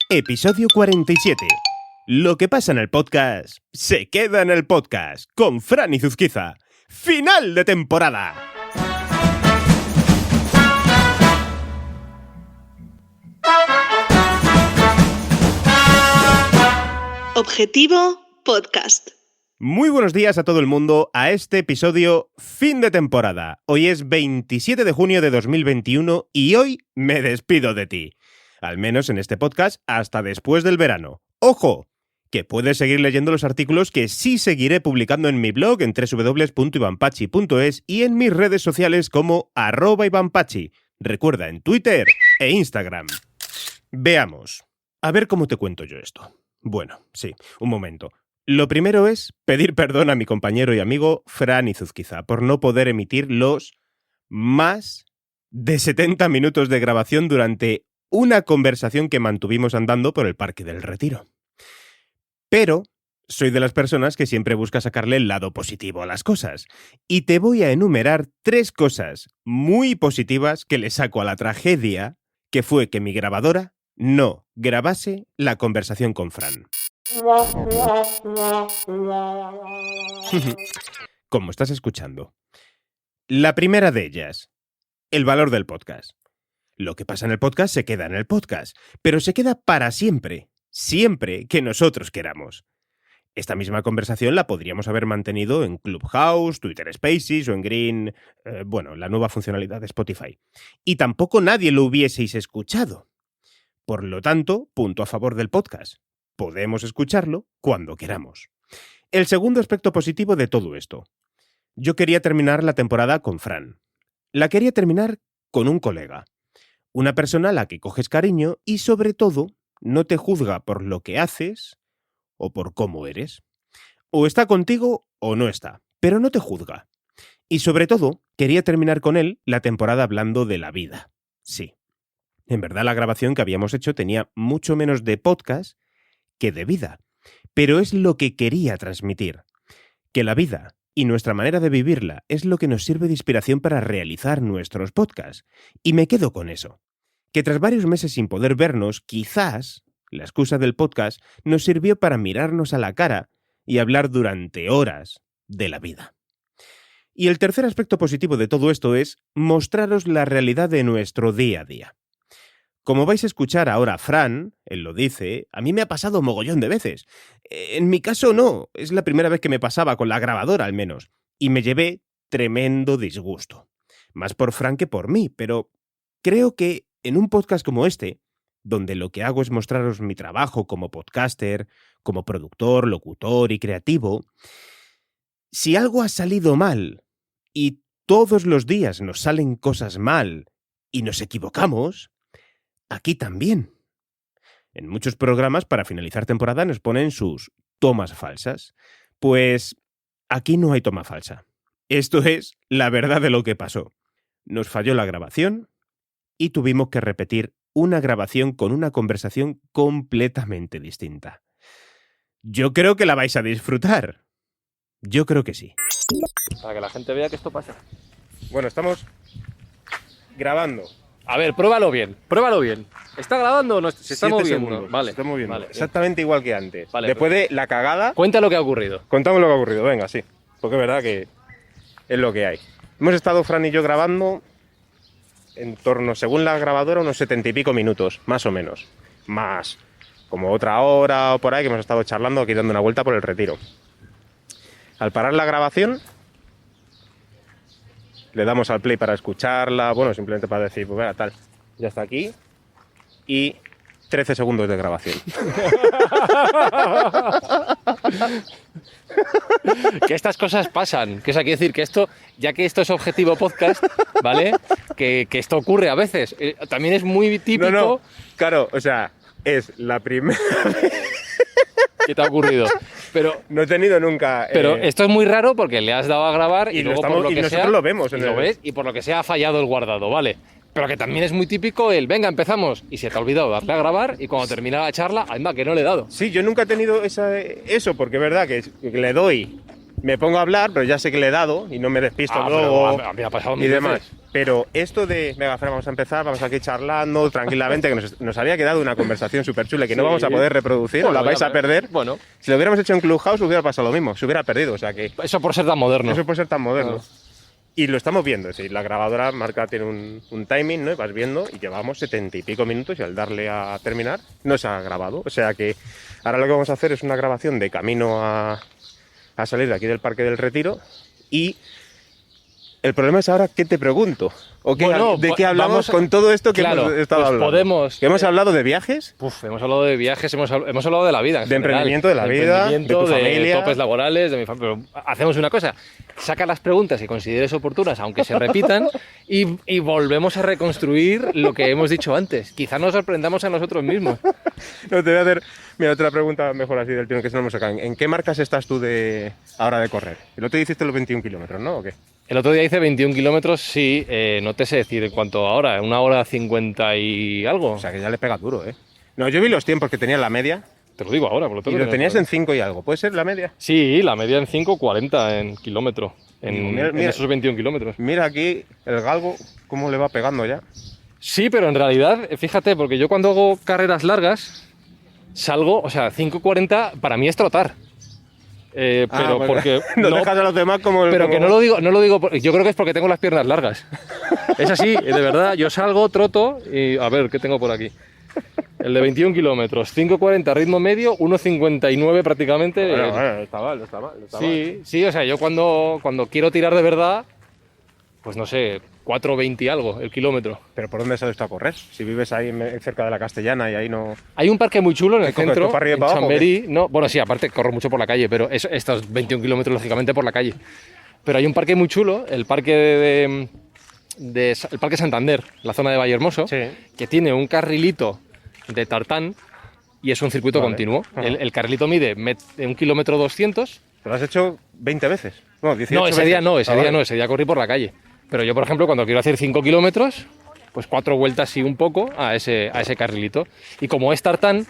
Episodio 47. Lo que pasa en el podcast, se queda en el podcast, con Fran y Zuzquiza. ¡Final de temporada! Objetivo Podcast. Muy buenos días a todo el mundo a este episodio fin de temporada. Hoy es 27 de junio de 2021 y hoy me despido de ti. Al menos en este podcast hasta después del verano. ¡Ojo! Que puedes seguir leyendo los artículos que sí seguiré publicando en mi blog en www.ivanpachi.es y en mis redes sociales como @ivanpachi. Recuerda, en Twitter e Instagram. Veamos. A ver cómo te cuento yo esto. Bueno, sí, un momento. Lo primero es pedir perdón a mi compañero y amigo Fran y Zuzquiza por no poder emitir los más de 70 minutos de grabación durante una conversación que mantuvimos andando por el Parque del Retiro. Pero soy de las personas que siempre busca sacarle el lado positivo a las cosas. Y te voy a enumerar 3 cosas muy positivas que le saco a la tragedia, que fue que mi grabadora no grabase la conversación con Fran. Como estás escuchando. La primera de ellas, el valor del podcast. Lo que pasa en el podcast se queda en el podcast, pero se queda para siempre, siempre que nosotros queramos. Esta misma conversación la podríamos haber mantenido en Clubhouse, Twitter Spaces o en Green, la nueva funcionalidad de Spotify. Y tampoco nadie lo hubieseis escuchado. Por lo tanto, punto a favor del podcast. Podemos escucharlo cuando queramos. El segundo aspecto positivo de todo esto. Yo quería terminar la temporada con Fran. La quería terminar con un colega. Una persona a la que coges cariño y, sobre todo, no te juzga por lo que haces o por cómo eres. O está contigo o no está, pero no te juzga. Y, sobre todo, quería terminar con él la temporada hablando de la vida. Sí. En verdad, la grabación que habíamos hecho tenía mucho menos de podcast que de vida. Pero es lo que quería transmitir. Que la vida y nuestra manera de vivirla es lo que nos sirve de inspiración para realizar nuestros podcasts. Y me quedo con eso. Que tras varios meses sin poder vernos, quizás la excusa del podcast nos sirvió para mirarnos a la cara y hablar durante horas de la vida. Y el tercer aspecto positivo de todo esto es mostraros la realidad de nuestro día a día. Como vais a escuchar ahora a Fran, él lo dice, a mí me ha pasado mogollón de veces. En mi caso no, es la primera vez que me pasaba con la grabadora al menos, y me llevé tremendo disgusto. Más por Fran que por mí, pero creo que en un podcast como este, donde lo que hago es mostraros mi trabajo como podcaster, como productor, locutor y creativo, si algo ha salido mal, y todos los días nos salen cosas mal, y nos equivocamos, aquí también. En muchos programas, para finalizar temporada, nos ponen sus tomas falsas. Pues aquí no hay toma falsa. Esto es la verdad de lo que pasó. Nos falló la grabación y tuvimos que repetir una grabación con una conversación completamente distinta. Yo creo que la vais a disfrutar. Yo creo que sí. Para que la gente vea que esto pasa. Bueno, estamos grabando. A ver, pruébalo bien. ¿Está grabando o no? Se está 7 moviendo. segundos, Vale. se está moviendo. Vale. Exactamente igual que antes. Vale, Después de la cagada, Cuenta lo que ha ocurrido. contamos lo que ha ocurrido. Venga, sí. Porque es verdad que es lo que hay. Hemos estado, Fran y yo, grabando en torno, según la grabadora, unos 70 y pico minutos, más o menos. Más. Como otra hora o por ahí que hemos estado charlando aquí dando una vuelta por el Retiro. Al parar la grabación, le damos al play para escucharla, bueno, simplemente para decir, pues venga, tal, ya está aquí. Y 13 segundos de grabación. Que estas cosas pasan. Que eso quiere decir que esto, ya que esto es objetivo podcast, ¿vale? Que esto ocurre a veces. También es muy típico. No, claro, o sea, es la primera vez que te ha ocurrido. Pero no he tenido nunca... Pero esto es muy raro porque le has dado a grabar y luego estamos, por lo que nosotros sea, lo vemos. Y lo ves y por lo que sea ha fallado el guardado, ¿vale? Pero que también es muy típico el, venga, empezamos, y se te ha olvidado darle a grabar y cuando termina la charla, anda, que no le he dado. Sí, yo nunca he tenido eso, porque es verdad que le doy me pongo a hablar, pero ya sé que le he dado y no me despisto pero luego a mí me ha pasado y mil demás. veces. Pero esto de, venga, Fran, vamos a empezar, vamos aquí charlando tranquilamente, que nos había quedado una conversación súper chula que no Sí. vamos a poder reproducir, Bueno, la vais ya, a perder. Bueno, Si lo hubiéramos hecho en Clubhouse hubiera pasado lo mismo, se hubiera perdido, o sea que eso por ser tan moderno. eso puede ser tan moderno. Claro. Y lo estamos viendo, es decir, la grabadora marca tiene un timing, ¿no? Y vas viendo y llevamos 70 y pico minutos y al darle a terminar no se ha grabado. O sea que ahora lo que vamos a hacer es una grabación de camino a salir de aquí del Parque del Retiro y el problema es ahora qué te pregunto o qué, Bueno, de qué hablamos vamos a- con todo esto que claro, hemos estado pues hablando. podemos- Que hemos hablado de viajes, Hemos hablado de viajes, hemos hablado de la vida. en De general, emprendimiento de la vida, emprendimiento, de tu familia. topes laborales, de mi familia. Pero hacemos una cosa: saca las preguntas que consideres oportunas, aunque se repitan, y volvemos a reconstruir lo que hemos dicho antes. Quizá nos sorprendamos a nosotros mismos. no te voy a hacer, mira, otra pregunta mejor así del tiro que se nos hemos sacado. ¿En qué marcas estás tú ahora de correr? El otro día hiciste los 21 kilómetros, ¿no? ¿O qué? El otro día hice 21 kilómetros, sí, no te sé decir en cuanto ahora, 1 hora 50 y algo. O sea que ya le pega duro, ¿eh? No, yo vi los tiempos que tenía en la media Te lo digo ahora, por lo y tanto. lo tenías en 5 y algo. ¿Puede ser la media? Sí, la media en 5,40 en kilómetro, Mira, en esos 21 kilómetros. Mira aquí el galgo, cómo le va pegando ya. Sí, pero en realidad, fíjate, porque yo cuando hago carreras largas, salgo, o sea, 5,40 para mí es trotar. Pero bueno. porque no dejas a los demás como... pero como- que no lo digo, yo creo que es porque tengo las piernas largas. Es así, de verdad, yo salgo, troto y a ver, ¿qué tengo por aquí? El de 21 kilómetros, 5,40 ritmo medio, 1,59 prácticamente. Bueno, está mal, está mal. Sí, sí, o sea, yo cuando quiero tirar de verdad, pues no sé, 4,20 y algo el kilómetro. Pero ¿por dónde sales tú a correr? Si vives ahí cerca de la Castellana y ahí no... Hay un parque muy chulo en el ¿Qué coges, centro, tú para arriba y en para abajo, Chamberí. No, bueno, sí, aparte corro mucho por la calle, pero estos 21 kilómetros lógicamente por la calle. Pero hay un parque muy chulo, el parque el Parque Santander, la zona de Vallehermoso, Sí. que tiene un carrilito de tartán y es un circuito Vale. continuo. Ajá. El carrilito mide 1 kilómetro 200. ¿Te lo has hecho 20 veces? No, 18 No, ese día veces. no, ese Ah, día vale. no, ese día corrí por la calle. Pero yo, por ejemplo, cuando quiero hacer 5 kilómetros, pues 4 vueltas y un poco a ese carrilito. Y como es tartán,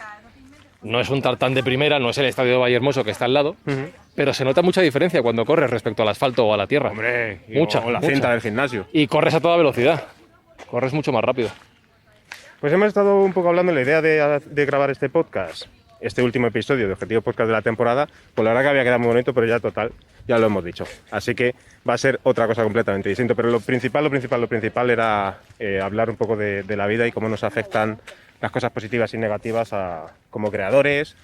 no es un tartán de primera, no es el estadio de Vallehermoso que está al lado, Ujú. pero se nota mucha diferencia cuando corres respecto al asfalto o a la tierra. Hombre, Mucha, o la mucha. cinta del gimnasio. Y corres a toda velocidad, corres mucho más rápido. Pues hemos estado un poco hablando de la idea de grabar este podcast, este último episodio de Objetivo Podcast de la temporada. Pues la verdad que había quedado muy bonito, pero ya total, ya lo hemos dicho. Así que va a ser otra cosa completamente distinta. Pero lo principal era hablar un poco de la vida y cómo nos afectan las cosas positivas y negativas como creadores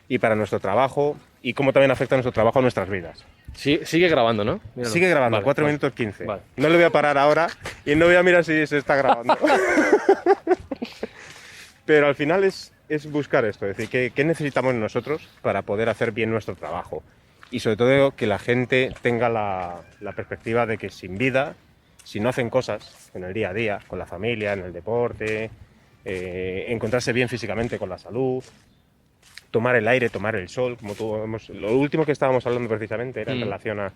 y para nuestro trabajo y cómo también afecta nuestro trabajo a nuestras vidas. Sí, sigue grabando, ¿no? Míralo. Sigue grabando, Vale, 4 vale. minutos 15. Vale. No le voy a parar ahora y no voy a mirar si se está grabando. Pero al final es buscar esto, es decir, ¿qué necesitamos nosotros para poder hacer bien nuestro trabajo? Y sobre todo que la gente tenga la perspectiva de que sin vida, si no hacen cosas en el día a día, con la familia, en el deporte, encontrarse bien físicamente con la salud, tomar el aire, tomar el sol, lo último que estábamos hablando precisamente era en relación a,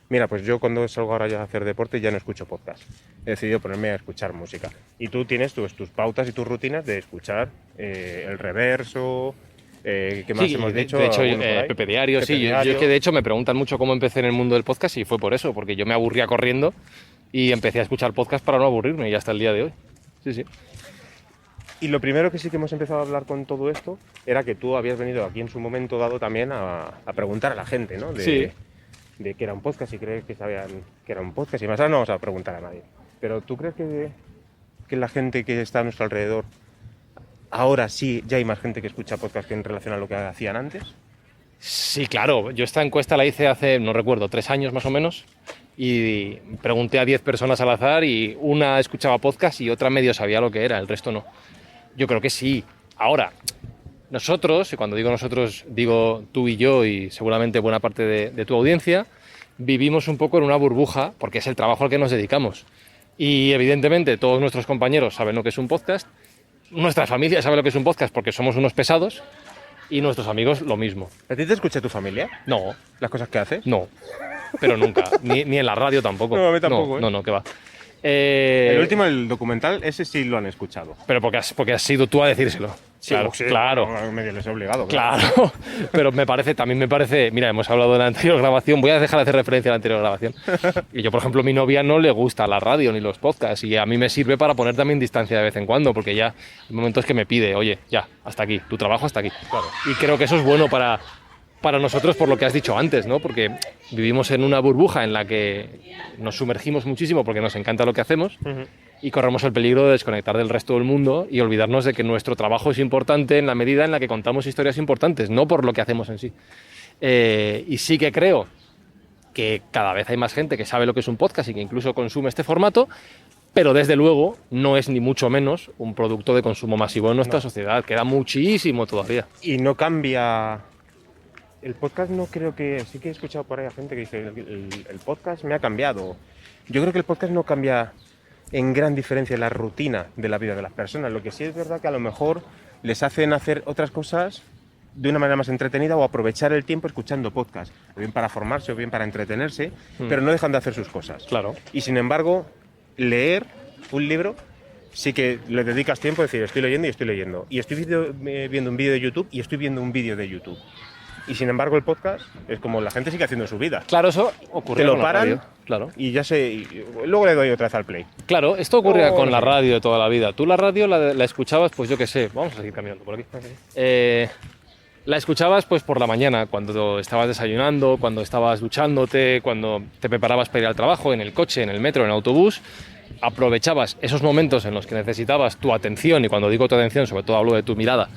mira, pues yo cuando salgo ahora ya a hacer deporte ya no escucho podcast, he decidido ponerme a escuchar música. Y tú tienes tus pautas y tus rutinas de escuchar el reverso, ¿qué más Sí, hemos dicho? de hecho, ¿Alguno por ahí? Pepe Diario, Pepe sí. Yo Diario. es que de hecho me preguntan mucho cómo empecé en el mundo del podcast y fue por eso, porque yo me aburría corriendo y empecé a escuchar podcast para no aburrirme y hasta el día de hoy. Sí, sí. Y lo primero que sí que hemos empezado a hablar con todo esto era que tú habías venido aquí en su momento dado también a preguntar a la gente, ¿no? Sí. De qué era un podcast y crees que sabían que era un podcast y más. Ahora no vamos a preguntar a nadie. Pero ¿tú crees que la gente que está a nuestro alrededor, ahora sí ya hay más gente que escucha podcast que en relación a lo que hacían antes? Sí, claro. Yo esta encuesta la hice hace, no recuerdo, 3 años más o menos y pregunté a 10 personas al azar y una escuchaba podcast y otra medio sabía lo que era, el resto no. Yo creo que sí. Ahora, nosotros, y cuando digo nosotros digo tú y yo y seguramente buena parte de tu audiencia, vivimos un poco en una burbuja porque es el trabajo al que nos dedicamos. Y evidentemente todos nuestros compañeros saben lo que es un podcast, nuestra familia sabe lo que es un podcast porque somos unos pesados y nuestros amigos lo mismo. ¿A ti te escucha tu familia? No, ¿Las cosas que hace? no, pero nunca, ni en la radio tampoco. No, a mí tampoco, ¿eh? No, que va. El último, el documental, ese sí lo han escuchado. Pero porque has sido tú a decírselo. Sí, claro, sí, claro. Medio les he obligado. Claro, pero también me parece, mira, hemos hablado de la anterior grabación, voy a dejar de hacer referencia a la anterior grabación. Y yo, por ejemplo, a mi novia no le gusta la radio ni los podcasts, y a mí me sirve para poner también distancia de vez en cuando, porque ya hay momentos que me pide, oye, ya, hasta aquí, tu trabajo hasta aquí. Claro. Y creo que eso es bueno para nosotros, por lo que has dicho antes, ¿no? Porque vivimos en una burbuja en la que nos sumergimos muchísimo porque nos encanta lo que hacemos. Y corremos el peligro de desconectar del resto del mundo y olvidarnos de que nuestro trabajo es importante en la medida en la que contamos historias importantes, no por lo que hacemos en sí. Y sí que creo que cada vez hay más gente que sabe lo que es un podcast y que incluso consume este formato, pero desde luego no es ni mucho menos un producto de consumo masivo en nuestra sociedad. Queda muchísimo todavía. Y no cambia... El podcast no creo que... Sí que he escuchado por ahí a gente que dice el podcast me ha cambiado. Yo creo que el podcast no cambia en gran diferencia la rutina de la vida de las personas. Lo que sí es verdad que a lo mejor les hacen hacer otras cosas de una manera más entretenida o aprovechar el tiempo escuchando podcast, o bien para formarse o bien para entretenerse, pero no dejan de hacer sus cosas. Claro. Y sin embargo, leer un libro sí que le dedicas tiempo a decir estoy leyendo y estoy leyendo. Y estoy viendo un vídeo de YouTube y estoy viendo un vídeo de YouTube. Y sin embargo el podcast es como la gente sigue haciendo su vida. Claro, eso ocurre Te lo con la paran, radio. Claro. Y ya sé, y luego le doy otra vez al play. Claro, esto ocurría con la radio de toda la vida. Tú la radio la escuchabas, pues yo qué sé, vamos a seguir caminando por aquí. La escuchabas pues por la mañana, cuando estabas desayunando, cuando estabas duchándote, cuando te preparabas para ir al trabajo, en el coche, en el metro, en el autobús. Aprovechabas esos momentos en los que necesitabas tu atención, y cuando digo tu atención, sobre todo hablo de tu mirada,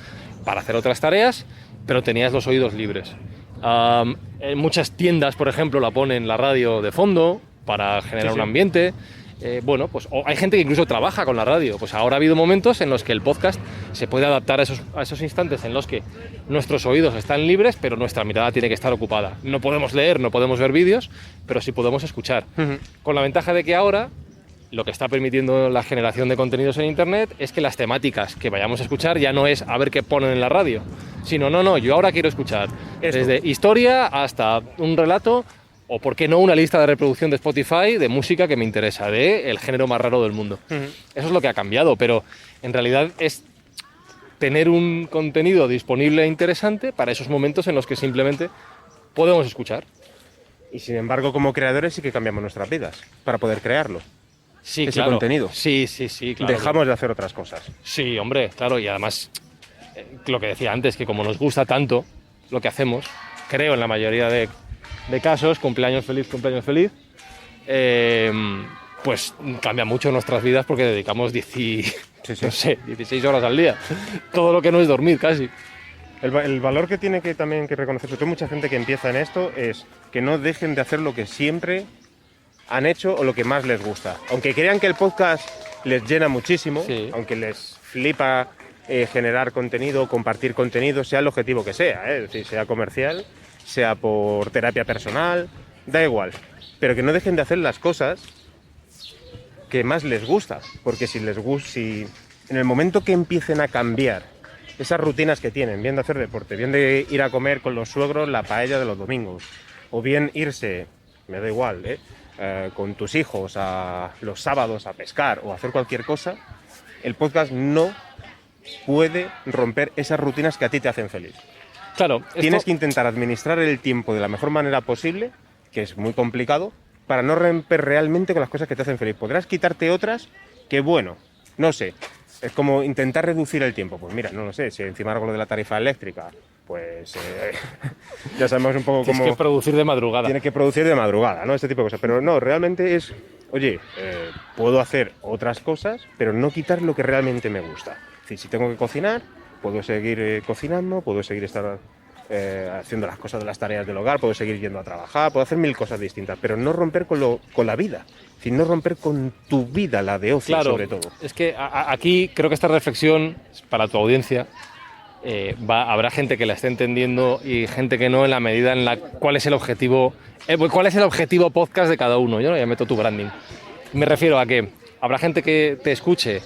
para hacer otras tareas, pero tenías los oídos libres. En muchas tiendas, por ejemplo, la ponen la radio de fondo para generar un ambiente. Bueno, pues hay gente que incluso trabaja con la radio. Pues ahora ha habido momentos en los que el podcast se puede adaptar a esos instantes en los que nuestros oídos están libres, pero nuestra mirada tiene que estar ocupada. No podemos leer, no podemos ver vídeos, pero sí podemos escuchar. Con la ventaja de que ahora lo que está permitiendo la generación de contenidos en Internet es que las temáticas que vayamos a escuchar ya no es a ver qué ponen en la radio, sino no, yo ahora quiero escuchar desde historia hasta un relato, o por qué no una lista de reproducción de Spotify de música que me interesa, de el género más raro del mundo. Eso es lo que ha cambiado, pero en realidad es tener un contenido disponible e interesante para esos momentos en los que simplemente podemos escuchar. Y sin embargo, como creadores sí que cambiamos nuestras vidas para poder crearlo. Sí, ese claro. contenido. Sí, claro. Dejamos de hacer otras cosas. Sí, hombre, claro, y además lo que decía antes, que como nos gusta tanto lo que hacemos, creo en la mayoría de casos, cumpleaños feliz, pues cambia mucho nuestras vidas porque dedicamos 16 horas al día, todo lo que no es dormir casi. El valor que tiene que también que reconocer, sobre todo mucha gente que empieza en esto, es que no dejen de hacer lo que siempre han hecho o lo que más les gusta. Aunque crean que el podcast les llena muchísimo, aunque les flipa generar contenido, compartir contenido, sea el objetivo que sea, es decir, sea comercial, sea por terapia personal, da igual. Pero que no dejen de hacer las cosas que más les gusta, porque si en el momento que empiecen a cambiar esas rutinas que tienen, bien de hacer deporte, bien de ir a comer con los suegros la paella de los domingos, o bien irse, me da igual, con tus hijos a los sábados a pescar o a hacer cualquier cosa, el podcast no puede romper esas rutinas que a ti te hacen feliz. Claro, Tienes que intentar administrar el tiempo de la mejor manera posible, que es muy complicado, para no romper realmente con las cosas que te hacen feliz. Podrás quitarte otras que, bueno, no sé, es como intentar reducir el tiempo. Pues mira, no lo sé, si encima algo de la tarifa eléctrica, pues ya sabemos un poco cómo... Tienes que producir de madrugada. Tienes que producir de madrugada, ¿no? Este tipo de cosas. Pero no, realmente es, oye, puedo hacer otras cosas, pero no quitar lo que realmente me gusta. Es decir, si tengo que cocinar, puedo seguir cocinando, puedo seguir haciendo las cosas de las tareas del hogar, puedo seguir yendo a trabajar, puedo hacer mil cosas distintas, pero no romper con la vida. Es decir, no romper con tu vida, la de ocio, claro, sobre todo. Es que aquí creo que esta reflexión, para tu audiencia, habrá gente que la esté entendiendo y gente que no, en la medida en la cuál es el objetivo podcast de cada uno. Yo no ya meto tu branding. Me refiero a que habrá gente que te escuche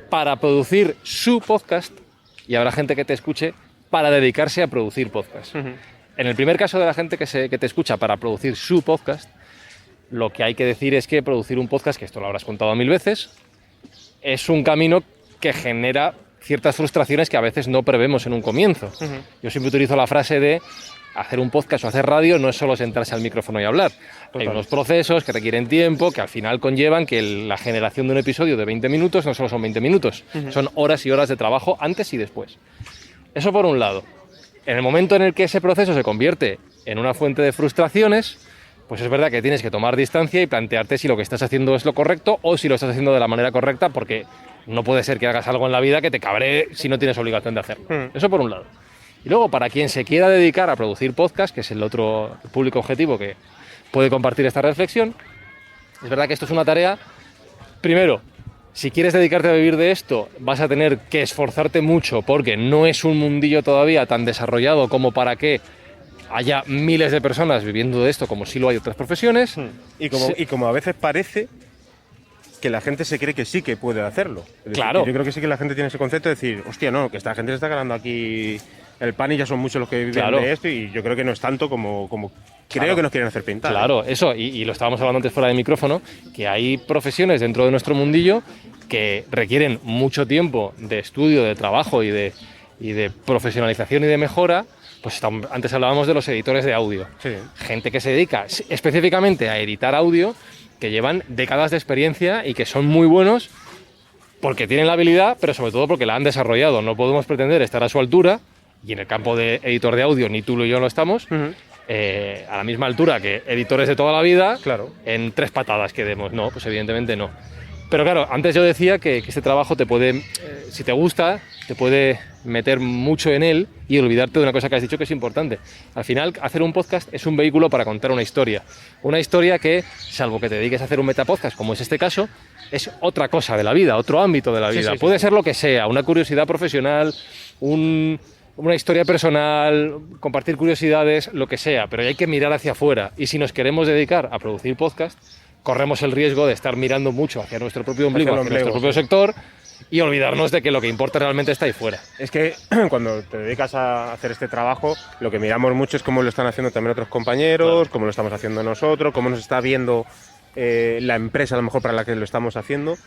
para producir su podcast y habrá gente que te escuche para dedicarse a producir podcast. En el primer caso de la gente que te escucha para producir su podcast, lo que hay que decir es que producir un podcast, que esto lo habrás contado 1000 veces, es un camino que genera ciertas frustraciones que a veces no prevemos en un comienzo. Yo siempre utilizo la frase de hacer un podcast o hacer radio no es solo sentarse al micrófono y hablar. Hay unos procesos que requieren tiempo, que al final conllevan que la generación de un episodio de 20 minutos no solo son 20 minutos, son horas y horas de trabajo antes y después. Eso por un lado. En el momento en el que ese proceso se convierte en una fuente de frustraciones, pues es verdad que tienes que tomar distancia y plantearte si lo que estás haciendo es lo correcto o si lo estás haciendo de la manera correcta, porque no puede ser que hagas algo en la vida que te cabree si no tienes obligación de hacerlo. Eso por un lado. Y luego, para quien se quiera dedicar a producir podcast, que es el otro público objetivo que puede compartir esta reflexión, es verdad que esto es una tarea, primero, si quieres dedicarte a vivir de esto, vas a tener que esforzarte mucho porque no es un mundillo todavía tan desarrollado como para que haya miles de personas viviendo de esto como si lo hay otras profesiones. Y como a veces parece que la gente se cree que sí que puede hacerlo. Es decir, claro. Yo creo que sí que la gente tiene ese concepto de decir, hostia, no, que esta gente se está ganando aquí el pan y ya son muchos los que viven claro. de esto, y yo creo que no es tanto como creo Claro. que nos quieren hacer pintar. Claro, eso, y lo estábamos hablando antes fuera de micrófono, que hay profesiones dentro de nuestro mundillo que requieren mucho tiempo de estudio, de trabajo y de profesionalización y de mejora. Pues antes hablábamos de los editores de audio. Sí. Gente que se dedica específicamente a editar audio, que llevan décadas de experiencia y que son muy buenos porque tienen la habilidad, pero sobre todo porque la han desarrollado. No podemos pretender estar a su altura, y en el campo de editor de audio ni tú ni yo lo estamos, a la misma altura que editores de toda la vida, Claro. en 3 patadas que demos. No, pues evidentemente no. Pero claro, antes yo decía que este trabajo te puede, si te gusta, te puede meter mucho en él y olvidarte de una cosa que has dicho que es importante. Al final, hacer un podcast es un vehículo para contar una historia. Una historia que, salvo que te dediques a hacer un metapodcast, como es este caso, es otra cosa de la vida, otro ámbito de la vida. Sí. Puede ser lo que sea, una curiosidad profesional, una historia personal, compartir curiosidades, lo que sea, pero hay que mirar hacia afuera. Y si nos queremos dedicar a producir podcast, corremos el riesgo de estar mirando mucho hacia nuestro propio ombligo, hacia nuestro propio sector, y olvidarnos de que lo que importa realmente está ahí fuera. Es que cuando te dedicas a hacer este trabajo, lo que miramos mucho es cómo lo están haciendo también otros compañeros, claro, cómo lo estamos haciendo nosotros, cómo nos está viendo la empresa a lo mejor para la que lo estamos haciendo.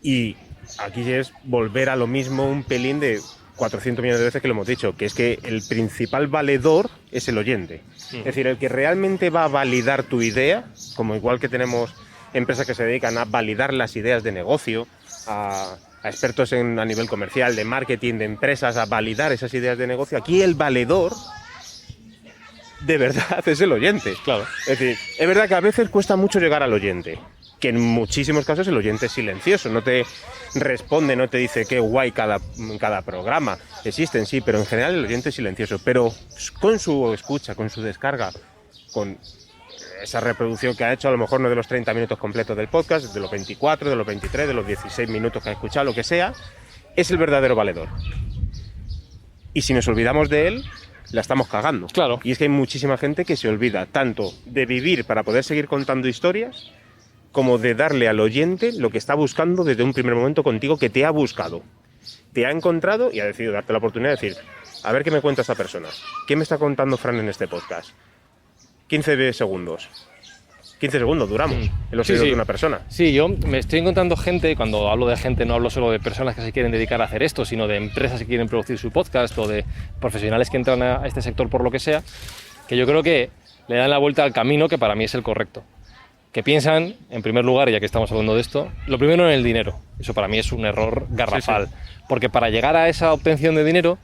Y aquí es volver a lo mismo un pelín de 400 millones de veces que lo hemos dicho, que es que el principal valedor es el oyente. Es decir, el que realmente va a validar tu idea, como igual que tenemos empresas que se dedican a validar las ideas de negocio, a expertos a nivel comercial, de marketing, de empresas, a validar esas ideas de negocio, aquí el valedor de verdad es el oyente. Claro. Es decir, es verdad que a veces cuesta mucho llegar al oyente, que en muchísimos casos el oyente es silencioso, no te responde, no te dice qué guay cada programa. Existen, sí, pero en general el oyente es silencioso. Pero con su escucha, con su descarga, con esa reproducción que ha hecho, a lo mejor no de los 30 minutos completos del podcast, de los 24, de los 23, de los 16 minutos que ha escuchado, lo que sea, es el verdadero valedor. Y si nos olvidamos de él, la estamos cagando. Claro. Y es que hay muchísima gente que se olvida tanto de vivir para poder seguir contando historias, como de darle al oyente lo que está buscando desde un primer momento contigo, que te ha buscado, te ha encontrado y ha decidido darte la oportunidad de decir, a ver qué me cuenta esta persona, qué me está contando Fran en este podcast. 15 segundos. 15 segundos duramos en los oídos de una persona. Sí, yo me estoy encontrando gente, cuando hablo de gente no hablo solo de personas que se quieren dedicar a hacer esto, sino de empresas que quieren producir su podcast o de profesionales que entran a este sector por lo que sea, que yo creo que le dan la vuelta al camino que para mí es el correcto. Que piensan, en primer lugar, ya que estamos hablando de esto, lo primero en el dinero. Eso para mí es un error garrafal. Sí. Porque para llegar a esa obtención de dinero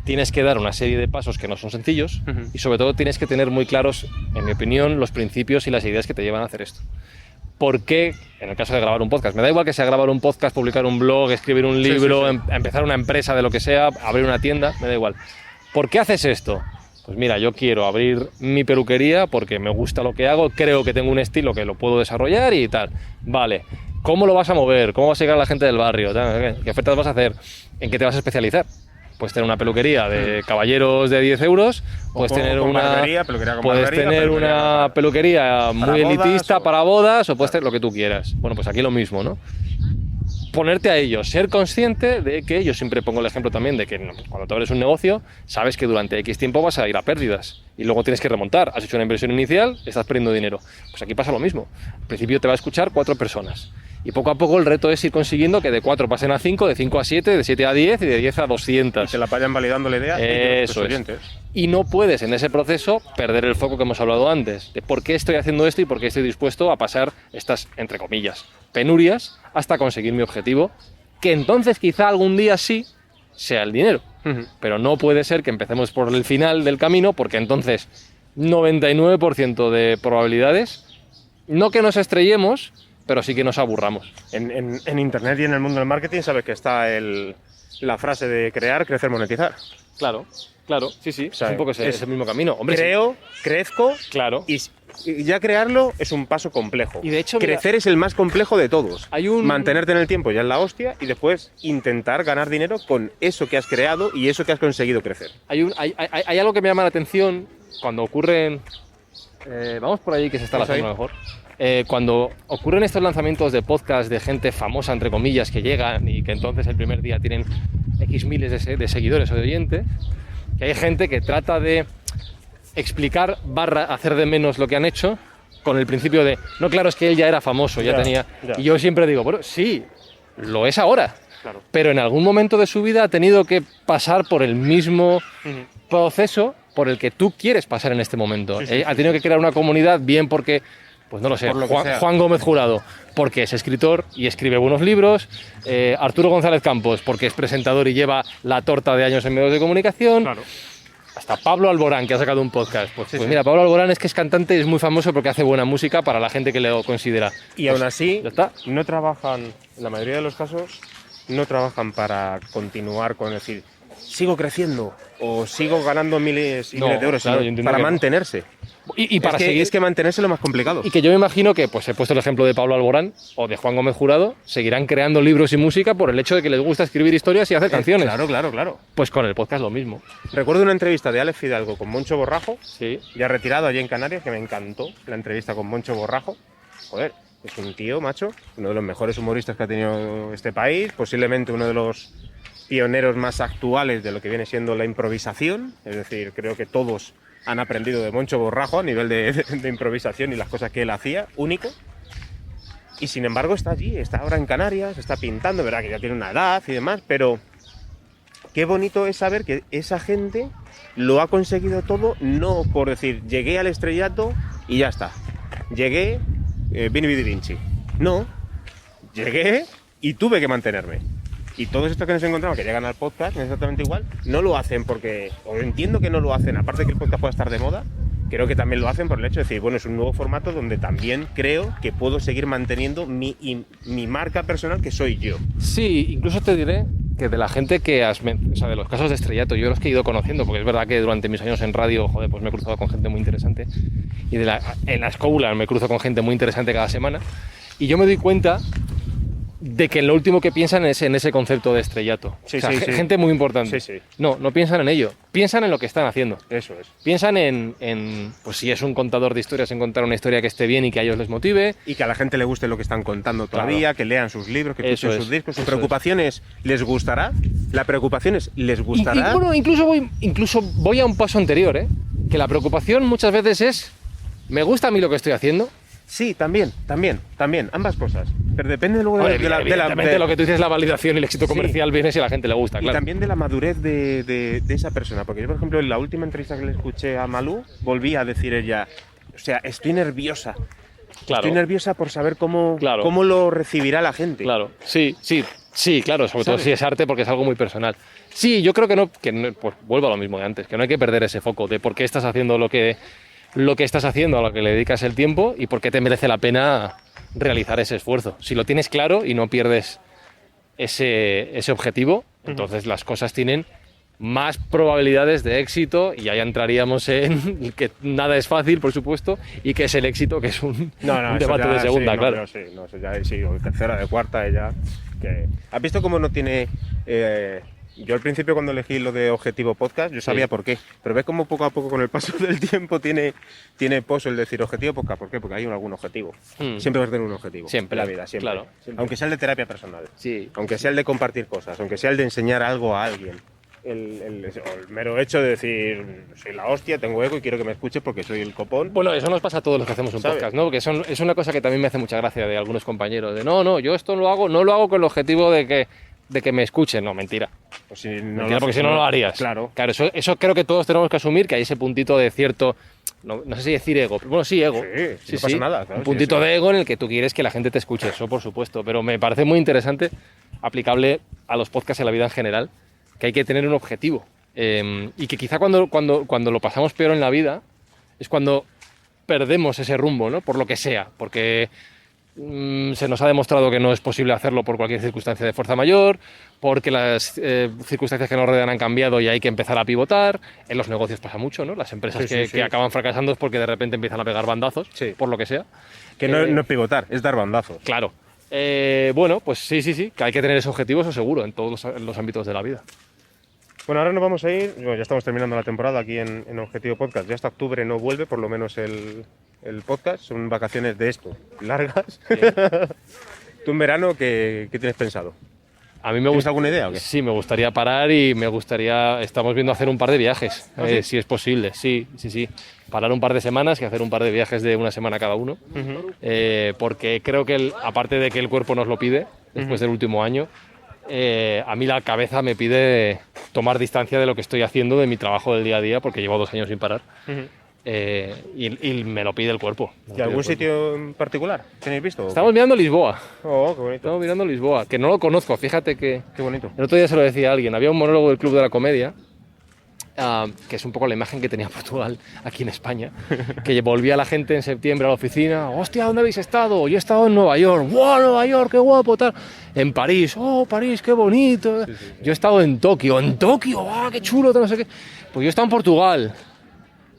tienes que dar una serie de pasos que no son sencillos y sobre todo tienes que tener muy claros, en mi opinión, los principios y las ideas que te llevan a hacer esto. ¿Por qué, en el caso de grabar un podcast? Me da igual que sea grabar un podcast, publicar un blog, escribir un libro, empezar una empresa de lo que sea, abrir una tienda, me da igual. ¿Por qué haces esto? Pues mira, yo quiero abrir mi peluquería porque me gusta lo que hago, creo que tengo un estilo que lo puedo desarrollar y tal. Vale, ¿cómo lo vas a mover? ¿Cómo vas a llegar a la gente del barrio? ¿Qué ofertas vas a hacer? ¿En qué te vas a especializar? Puedes tener una peluquería de caballeros de 10 euros, puedes tener una peluquería muy elitista para bodas, o puedes tener lo que tú quieras. Bueno, pues aquí lo mismo, ¿no? ponerte a ello, ser consciente de que, yo siempre pongo el ejemplo también de que cuando te abres un negocio, sabes que durante X tiempo vas a ir a pérdidas y luego tienes que remontar. Has hecho una inversión inicial, estás perdiendo dinero. Pues aquí pasa lo mismo. Al principio te va a escuchar 4 personas y poco a poco el reto es ir consiguiendo que de 4 pasen a 5, de 5 a 7, de 7 a 10 y de 10 a 200. Y te la vayan validando la idea. Eso es. Y no puedes en ese proceso perder el foco que hemos hablado antes, de por qué estoy haciendo esto y por qué estoy dispuesto a pasar estas, entre comillas, penurias hasta conseguir mi objetivo, que entonces quizá algún día sí sea el dinero. Pero no puede ser que empecemos por el final del camino, porque entonces 99% de probabilidades, no que nos estrellemos, pero sí que nos aburramos. En Internet y en el mundo del marketing sabes que está la frase de crear, crecer, monetizar. Claro, sí, O sea, es un poco ese mismo camino. Hombre, creo, crezco, claro. Y ya crearlo es un paso complejo. Y de hecho, crecer es el más complejo de todos. Mantenerte en el tiempo ya es la hostia y después intentar ganar dinero con eso que has creado y eso que has conseguido crecer. Hay algo que me llama la atención cuando ocurren... vamos por ahí que se está lanzando mejor. Cuando ocurren estos lanzamientos de podcast de gente famosa, entre comillas, que llegan y que entonces el primer día tienen X miles de seguidores o de oyentes, que hay gente que trata de explicar / hacer de menos lo que han hecho con el principio de, no, claro, es que él ya era famoso, ya tenía... Y yo siempre digo, bueno, sí, lo es ahora, claro, pero en algún momento de su vida ha tenido que pasar por el mismo proceso por el que tú quieres pasar en este momento. Ha tenido que crear una comunidad, bien porque... Pues no lo sé, Juan Gómez Jurado, porque es escritor y escribe buenos libros, Arturo González Campos, porque es presentador y lleva la torta de años en medios de comunicación, claro. Hasta Pablo Alborán, que ha sacado un podcast. Pues mira, Pablo Alborán es que es cantante y es muy famoso porque hace buena música para la gente que lo considera. Y aún así, no trabajan, en la mayoría de los casos, no trabajan para continuar con decir, sigo creciendo o sigo ganando miles y miles de euros, claro, sino para mantenerse. Y para seguir... Es que mantenerse es lo más complicado. Y que yo me imagino que, pues he puesto el ejemplo de Pablo Alborán o de Juan Gómez Jurado, seguirán creando libros y música por el hecho de que les gusta escribir historias y hacer canciones. Claro. Pues con el podcast lo mismo. Recuerdo una entrevista de Alex Fidalgo con Moncho Borrajo, ya retirado allí en Canarias, que me encantó la entrevista con Moncho Borrajo. Joder, es un tío, macho, uno de los mejores humoristas que ha tenido este país, posiblemente uno de los pioneros más actuales de lo que viene siendo la improvisación, es decir, creo que todos han aprendido de Moncho Borrajo a nivel de improvisación y las cosas que él hacía, único. Y sin embargo está allí, está ahora en Canarias, está pintando, verdad que ya tiene una edad y demás, pero qué bonito es saber que esa gente lo ha conseguido todo, no por decir, llegué al estrellato y ya está. Llegué, Vini Vidi Vinci. No, llegué y tuve que mantenerme. Y todos estos que nos encontramos que llegan al podcast, exactamente igual, no lo hacen porque, o entiendo que no lo hacen, aparte de que el podcast pueda estar de moda, creo que también lo hacen por el hecho de decir, bueno, es un nuevo formato donde también creo que puedo seguir manteniendo mi marca personal, que soy yo. Sí, incluso te diré que de la gente que o sea, de los casos de estrellato, yo los que he ido conociendo, porque es verdad que durante mis años en radio, joder, pues me he cruzado con gente muy interesante, y en la escuela me cruzo con gente muy interesante cada semana, y yo me doy cuenta de que lo último que piensan es en ese concepto de estrellato. Gente muy importante. No piensan en ello. Piensan en lo que están haciendo. Eso es. Piensan en pues si es un contador de historias, en contar una historia que esté bien y que a ellos les motive. Y que a la gente le guste lo que están contando todavía, que lean sus libros, que escuchen sus discos. Su preocupación es, ¿les gustará? La preocupación es, ¿les gustará? Y bueno, incluso voy a un paso anterior, que la preocupación muchas veces es, ¿me gusta a mí lo que estoy haciendo? Sí, también, ambas cosas. Pero depende luego de lo que tú dices, la validación y el éxito comercial viene si a la gente le gusta, claro. Y también de la madurez de esa persona. Porque yo, por ejemplo, en la última entrevista que le escuché a Malú, volví a decir ella, o sea, estoy nerviosa. Claro. Estoy nerviosa por saber cómo lo recibirá la gente. Claro, sí, claro, sobre todo si es arte, porque es algo muy personal. Sí, yo creo que no, pues vuelvo a lo mismo de antes, que no hay que perder ese foco de por qué estás haciendo lo que estás haciendo, a lo que le dedicas el tiempo y por qué te merece la pena realizar ese esfuerzo. Si lo tienes claro y no pierdes ese objetivo, entonces las cosas tienen más probabilidades de éxito y ahí entraríamos en que nada es fácil, por supuesto, y que es el éxito, que es un debate de segunda, claro. O tercera, de cuarta, ella... ¿Has visto cómo no tiene Yo al principio cuando elegí lo de Objetivo Podcast, yo sabía por qué, pero ves como poco a poco con el paso del tiempo tiene poso el decir Objetivo Podcast. ¿Por qué? Porque hay algún objetivo. Siempre vas a tener un objetivo. Siempre. En la vida, siempre. Claro. Siempre. Aunque sea el de terapia personal. Sí. Aunque sea el de compartir cosas, aunque sea el de enseñar algo a alguien. El mero hecho de decir, soy la hostia, tengo ego y quiero que me escuches porque soy el copón. Bueno, eso nos pasa a todos los que hacemos un ¿Sabes? podcast, ¿no? Porque es una cosa que también me hace mucha gracia de algunos compañeros. De no, yo esto no lo hago con el objetivo de que me escuchen. No, mentira. Pues si Mentira, porque si no lo harías. Claro. Claro, eso creo que todos tenemos que asumir, que hay ese puntito de cierto, no sé si decir ego, pero bueno, sí, ego. Sí, no pasa nada. Claro, un puntito sí. de ego en el que tú quieres que la gente te escuche, eso por supuesto. Pero me parece muy interesante, aplicable a los podcasts y a la vida en general, que hay que tener un objetivo. Y que quizá cuando lo pasamos peor en la vida es cuando perdemos ese rumbo, ¿no? Por lo que sea, porque se nos ha demostrado que no es posible hacerlo por cualquier circunstancia de fuerza mayor, porque las circunstancias que nos rodean han cambiado y hay que empezar a pivotar. En los negocios pasa mucho, ¿no? Las empresas que acaban fracasando es porque de repente empiezan a pegar bandazos, por lo que sea. Que no es pivotar, es dar bandazos. Claro. Bueno, pues sí, que hay que tener ese objetivo, eso seguro, en todos los ámbitos de la vida. Bueno, ahora nos vamos a ir, ya estamos terminando la temporada aquí en Objetivo Podcast, ya hasta octubre no vuelve, por lo menos el podcast, son vacaciones de esto, largas. Sí. ¿Tú en verano qué tienes pensado? A mí ¿Tienes alguna idea o qué? Sí, me gustaría parar y estamos viendo hacer un par de viajes, ¿Ah, sí? si es posible, sí. Parar un par de semanas y hacer un par de viajes de una semana cada uno, porque creo que aparte de que el cuerpo nos lo pide, después del último año, a mí la cabeza me pide tomar distancia de lo que estoy haciendo, de mi trabajo del día a día, porque llevo 2 años sin parar, y me lo pide el cuerpo. ¿Y algún sitio en particular tenéis visto? Estamos mirando Lisboa. Oh, qué bonito. Estamos mirando Lisboa, que no lo conozco, fíjate que... Qué bonito. El otro día se lo decía a alguien, había un monólogo del Club de la Comedia, que es un poco la imagen que tenía Portugal aquí en España, que volvía la gente en septiembre a la oficina, hostia, ¿dónde habéis estado? Yo he estado en Nueva York, ¡wow, Nueva York, qué guapo, tal! En París, ¡oh, París, qué bonito! Sí. Yo he estado en Tokio, ¡ah, qué chulo, no sé qué! Pues yo he estado en Portugal.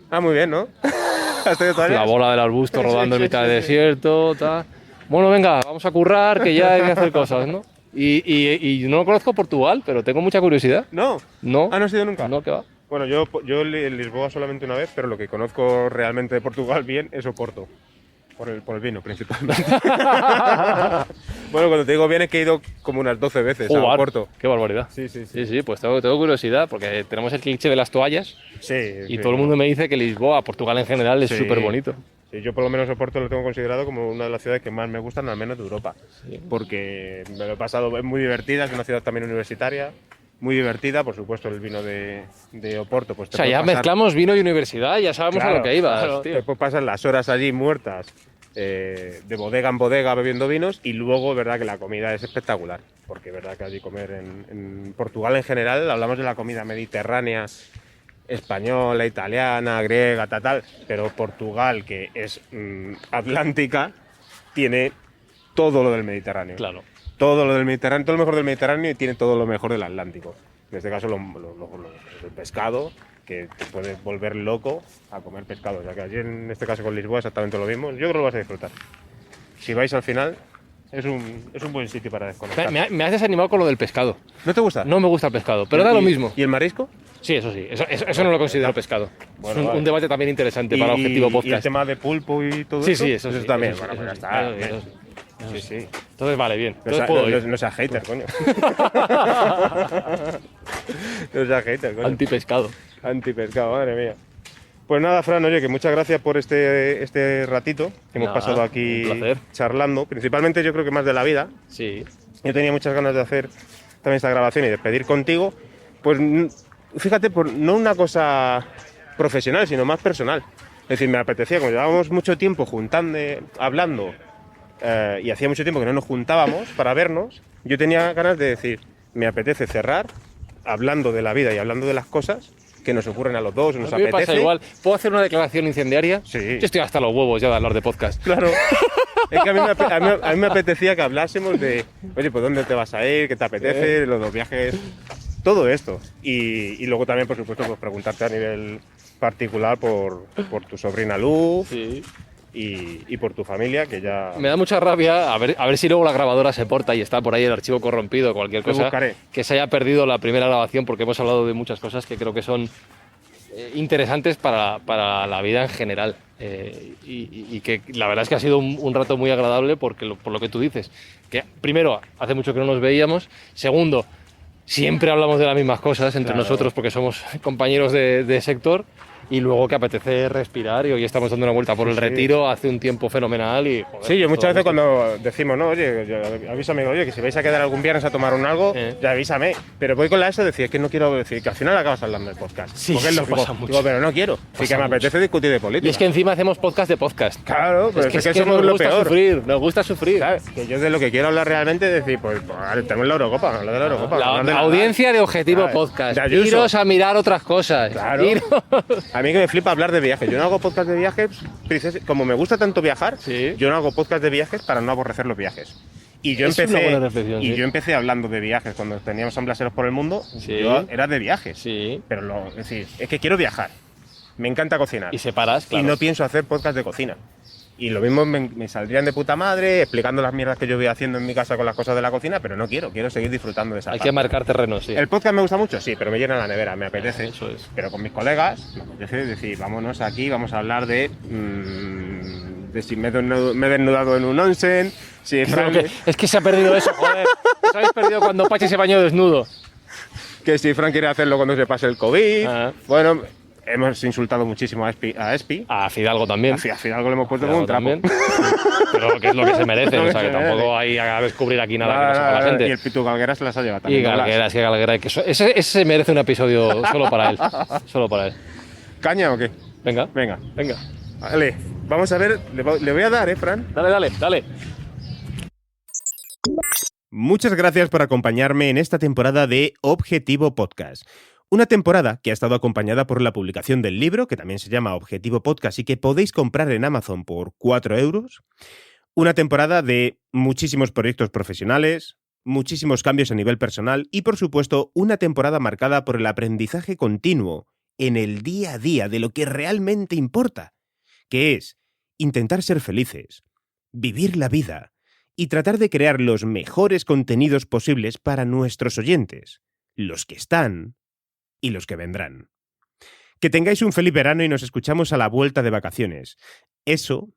Ah, muy bien, ¿no? ¿Has tenido todavía? La bola del arbusto rodando en mitad del desierto, tal. Bueno, venga, vamos a currar, que ya hay que hacer cosas, ¿no? Y no conozco Portugal, pero tengo mucha curiosidad. ¿No? ¿No? ¿Ah, no has ido nunca? No, ¿qué va? Bueno, yo en Lisboa solamente una vez, pero lo que conozco realmente de Portugal bien es Oporto. Por el vino, principalmente. Bueno, cuando te digo bien es que he ido como unas 12 veces a Oporto. ¡Qué barbaridad! Sí, pues tengo curiosidad, porque tenemos el cliché de las toallas. Sí. Y todo el mundo me dice que Lisboa, Portugal en general, es súper bonito. Sí, yo por lo menos Oporto lo tengo considerado como una de las ciudades que más me gustan, al menos de Europa. Sí. Porque me lo he pasado, es muy divertida, es una ciudad también universitaria. Muy divertida, por supuesto, el vino de Oporto. Pues o sea, ya mezclamos vino y universidad, ya sabemos a lo que ibas. Claro, tío. Después pasan las horas allí muertas, de bodega en bodega bebiendo vinos, y luego, verdad que la comida es espectacular. Porque verdad que allí comer en Portugal en general, hablamos de la comida mediterránea, española, italiana, griega, tal, pero Portugal, que es atlántica, tiene todo lo del Mediterráneo. Claro. Todo lo del Mediterráneo, todo lo mejor del Mediterráneo, y tiene todo lo mejor del Atlántico. En este caso, el pescado, que te puede volver loco a comer pescado. O sea que allí, en este caso con Lisboa, exactamente lo mismo. Yo creo que lo vas a disfrutar. Si vais al final, es un buen sitio para desconectar. Me has desanimado con lo del pescado. ¿No te gusta? No me gusta el pescado, pero da lo mismo. ¿Y el marisco? Sí, eso sí. Eso no lo considero pescado. Bueno, es un debate también interesante para Objetivo Podcast. ¿Y el tema de pulpo y todo eso? Sí, eso también. Eso, bueno, pues ya está. Sí. Entonces vale, bien. No seas hater, coño. No seas hater, coño. Antipescado. Antipescado, madre mía. Pues nada, Fran, oye, que muchas gracias por este ratito que hemos pasado aquí charlando. Principalmente yo creo que más de la vida. Sí. Yo tenía muchas ganas de hacer también esta grabación y de pedir contigo. Pues fíjate, no una cosa profesional, sino más personal. Es decir, me apetecía, como llevábamos mucho tiempo hablando, y hacía mucho tiempo que no nos juntábamos para vernos, yo tenía ganas de decir, me apetece cerrar hablando de la vida y hablando de las cosas que nos ocurren a los dos, nos apetece. Me pasa igual. ¿Puedo hacer una declaración incendiaria? Sí. Yo estoy hasta los huevos ya de hablar de podcast. Claro. Es que a mí me apetecía que hablásemos de, oye, pues ¿dónde te vas a ir? ¿Qué te apetece? Los viajes, todo esto. Y luego también, por supuesto, pues preguntarte a nivel particular por tu sobrina Luz. Sí. y por tu familia, que ya... Me da mucha rabia, a ver si luego la grabadora se porta y está por ahí el archivo corrompido o cualquier Lo cosa, buscaré. que se haya perdido la primera grabación, porque hemos hablado de muchas cosas que creo que son interesantes para la vida en general. Y que la verdad es que ha sido un rato muy agradable por lo que tú dices. Que primero, hace mucho que no nos veíamos. Segundo, siempre hablamos de las mismas cosas entre Claro. nosotros porque somos compañeros de sector. Y luego que apetece respirar, y hoy estamos dando una vuelta por el Sí. Retiro, hace un tiempo fenomenal y... joder, Sí, yo muchas todo veces gusto. cuando decimos, no, oye, avísame, oye, que si vais a quedar algún viernes a tomar un algo, ya avísame. Pero voy con la eso de decir, es que no quiero decir, que al final acabas hablando del podcast. Sí, porque es eso lógico. pasa mucho. Digo, pero no quiero. Sí Pasa que me apetece discutir de política. Y es que encima hacemos podcast de podcast. Claro, pero es que somos nos lo gusta peor. sufrir, nos gusta sufrir. ¿Sabes? Que yo de lo que quiero hablar realmente es decir, pues tenemos la Eurocopa, hablar de la Eurocopa. La hablar de Nadal. audiencia de Objetivo ¿Sabes? Podcast. De Ayuso. Iros a mirar otras cosas. Claro. A mí que me flipa hablar de viajes. Yo no hago podcast de viajes, como me gusta tanto viajar, Sí. yo no hago podcast de viajes para no aborrecer los viajes. Y yo Es una empecé, buena reflexión, sí. yo empecé hablando de viajes cuando teníamos Amblaseros por el mundo. Sí. Yo era de viajes. Sí. Pero es decir, es que quiero viajar. Me encanta cocinar. Y separas, claro. Y no pienso hacer podcast de cocina. Y lo mismo me saldrían de puta madre explicando las mierdas que yo voy haciendo en mi casa con las cosas de la cocina, pero no quiero seguir disfrutando de esa Hay parte. que marcar terreno, sí. El podcast me gusta mucho, sí, pero me llena la nevera, me apetece. Eso es. Pero con mis colegas, me apetece decir, vámonos aquí, vamos a hablar de si me he desnudado en un onsen, si Fran, Es que se ha perdido eso, joder. Os habéis perdido cuando Pachi se bañó desnudo. que si Fran quiere hacerlo cuando se pase el COVID. Ah. Bueno, hemos insultado muchísimo a Espi. A Fidalgo también. A Fidalgo le hemos puesto como un trapo. También. Pero que es lo que se merece, Lo que o sea que se merece. tampoco hay a descubrir aquí nada que no sepa la gente. Y el Pitu Galguera se las ha llevado Y también. Galgueras, que Galguera, que ese merece un episodio solo para él. Solo para él. ¿Caña o qué? Venga, Venga, venga. vale. Vamos a ver, le voy a dar, Fran. Dale. Muchas gracias por acompañarme en esta temporada de Objetivo Podcast. Una temporada que ha estado acompañada por la publicación del libro, que también se llama Objetivo Podcast y que podéis comprar en Amazon por 4 euros. Una temporada de muchísimos proyectos profesionales, muchísimos cambios a nivel personal y, por supuesto, una temporada marcada por el aprendizaje continuo en el día a día de lo que realmente importa, que es intentar ser felices, vivir la vida y tratar de crear los mejores contenidos posibles para nuestros oyentes, los que están y los que vendrán. Que tengáis un feliz verano y nos escuchamos a la vuelta de vacaciones. Eso,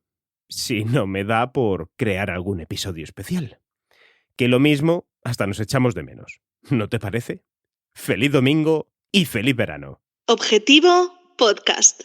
si no me da por crear algún episodio especial. Que lo mismo, hasta nos echamos de menos. ¿No te parece? Feliz domingo y feliz verano. Objetivo Podcast.